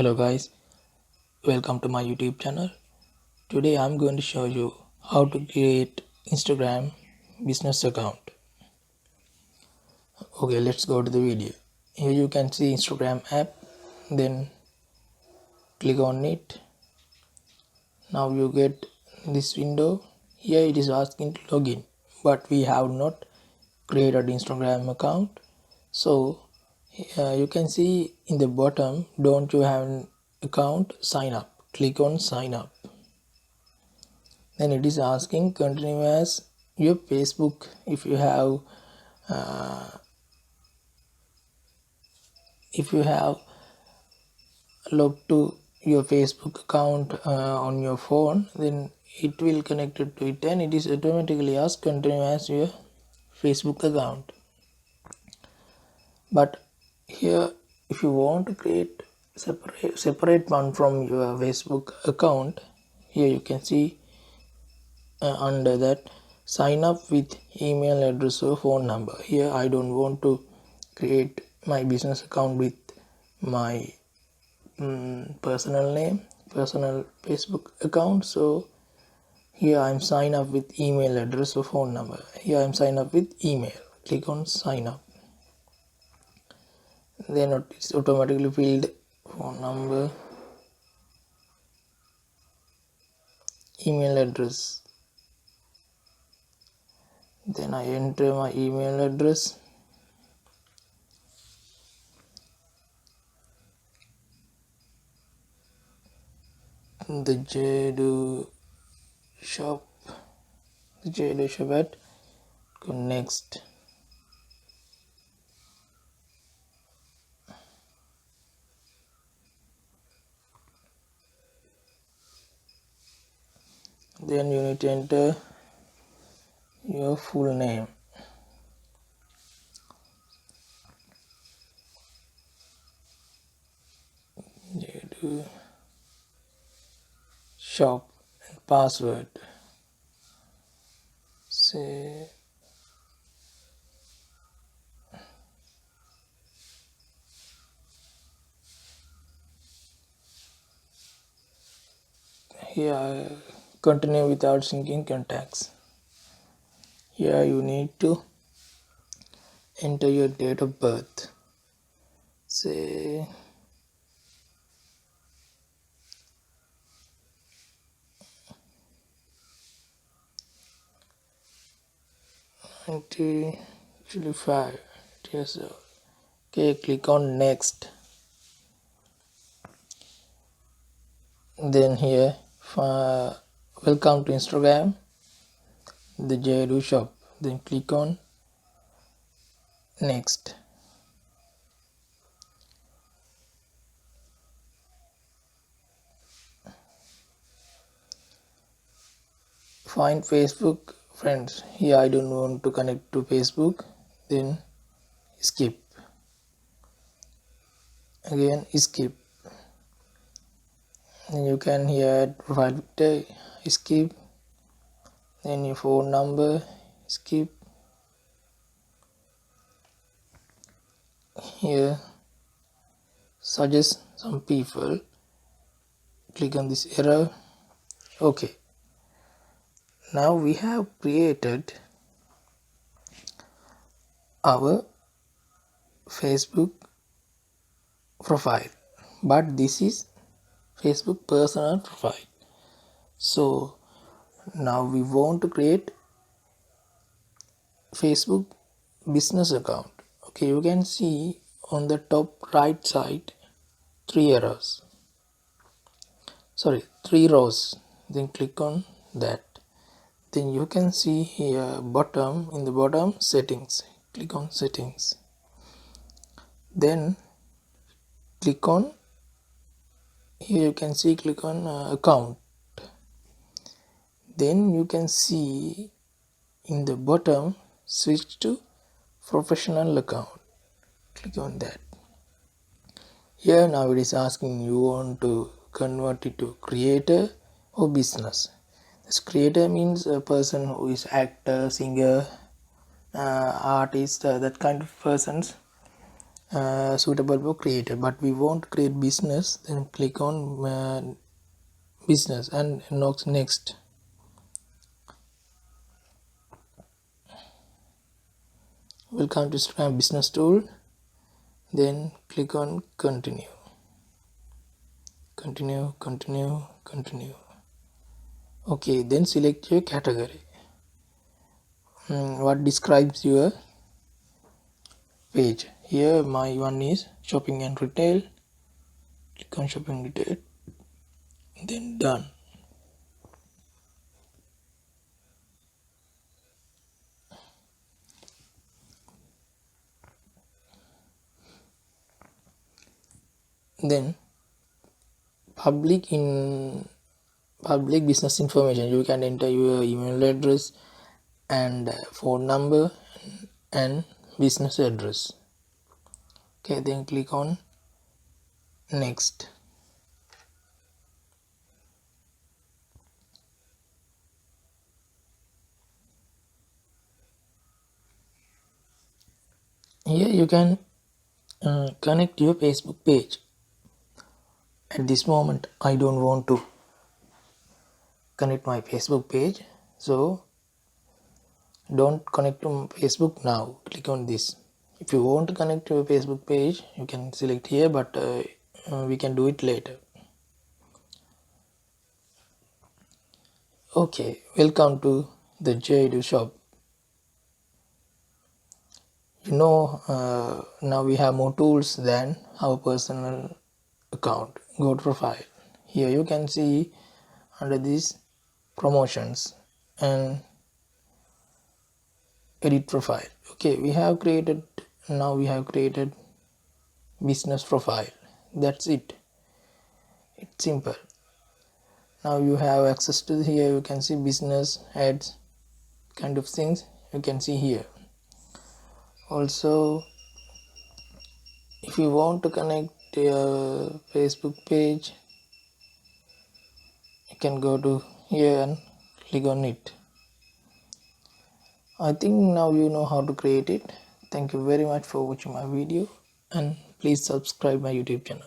Hello guys, welcome to my YouTube channel. Today I'm going to show you how to create Instagram business account. Okay, let's go to the video. Here you can see Instagram app, then click on it. Now you get this window. Here it is asking to login, but we have not created Instagram account. So you can see in the bottom, don't you have an account? Sign up. Click on sign up. Then it is asking continue as your Facebook. If you have logged to your Facebook account on your phone, then it will connect it to it and it is automatically asked continue as your Facebook account. But here if you want to create separate one from your Facebook account, here you can see under that sign up with email address or phone number. Here I don't want to create my business account with my personal name, personal Facebook account. So here I'm sign up with email address or phone number. Here I'm sign up with email. Click on sign up. Then it's automatically filled phone number, email address. Then I enter my email address. The JDO shop at go next. Then you need to enter your full name. JDO shop and password. Say here continue without syncing contacts. Here you need to enter your date of birth. Say actually 5 years old. Okay, click on next. Then here welcome to Instagram, the JDO shop. Then click on next. Find Facebook friends. Here I don't want to connect to Facebook. Then skip. Again skip. Then you can here add profile picture, skip. Then your phone number, skip. Here suggest some people. Click on this arrow. Okay. Now we have created our Facebook profile, but this is Facebook personal profile. So now we want to create Facebook business account. Okay, you can see on the top right side three rows. Then click on that. Then you can see here in the bottom settings. Click on settings. Then click on here you can see click on account. Then you can see in the bottom switch to professional account. Click on that. Here now it is asking you want to convert it to creator or business. This creator means a person who is actor, singer, artist, that kind of persons. suitable for creator, but we want to create business, then click on business and next. Welcome to Instagram business tool, then click on continue. Okay, then select your category. What describes your page? Here my one is shopping and retail. Click on shopping retail, then done. Then public business information, you can enter your email address and phone number and business address. Okay, then click on next. Here you can connect your Facebook page. At this moment I don't want to connect my Facebook page, so don't connect to Facebook now. Click on this. If you want to connect to a Facebook page, you can select here, but we can do it later. Okay, welcome to the JDU shop. Now we have more tools than our personal account. Go to profile. Here you can see under these promotions and edit profile. Okay, we have created business profile. That's it. It's simple. Now you have access to here. You can see business ads kind of things you can see here. Also, if you want to connect your Facebook page, you can go to here and click on it. I think now you know how to create it. Thank you very much for watching my video, and please subscribe my YouTube channel.